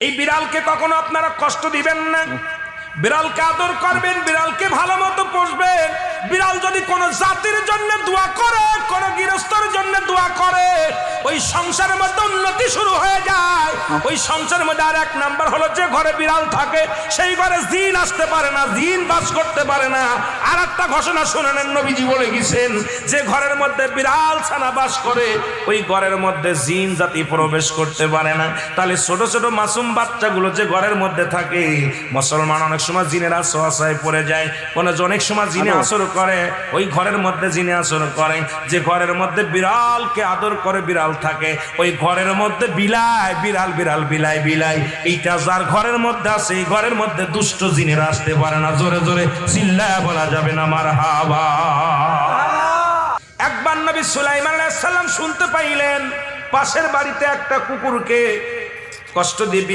এই বিড়ালকে কখনো আপনারা কষ্ট দিবেন না, বিড়ালকে আদর করবেন, বিড়ালকে ভালো মতো পুষবেন। বিড়াল যদি কোনো জাতির জন্য দোয়া করে, কোন গৃহস্থর জন্য দোয়া করে, ওই সংসারের মধ্যে উন্নতি শুরু হয়ে যায়। ওই সংসারের মধ্যে আর এক নাম্বার হলো, যে ঘরে বিড়াল থাকে সেই ঘরে জিন আসতে পারে না, জিন বাস করতে পারে না। আর একটা ঘোষণা শুনে নেন, নবীজি বলে গেছেন, যে ঘরের মধ্যে বিড়াল ছানা বাস করে ওই ঘরের মধ্যে জিন জাতি প্রবেশ করতে পারে না। তাহলে ছোট ছোট মাসুম বাচ্চাগুলো যে ঘরের মধ্যে থাকে, মুসলমান অনেক সময় জিনের আশ্রয় পড়ে যায়, অনেক সময় জিনে আসর করে, ওই ঘরের মধ্যে জিনে আসর করে। যে ঘরের মধ্যে বিড়ালকে আদর করে বিড়াল থাকে, ওই ঘরের মধ্যে বিলাই বিড়াল বিড়াল বিলাই বিলাই, এইটা যার ঘরের মধ্যে আছে এই ঘরের মধ্যে দুষ্ট জিনেরা আসতে পারে না। জোরে জোরে চিল্লায়া বলা যাবে না মারহাবা। একবার নবী সুলাইমান আলাইহিস সালাম শুনতে পাইলেন পাশের বাড়িতে একটা কুকুরকে কষ্ট দিয়ে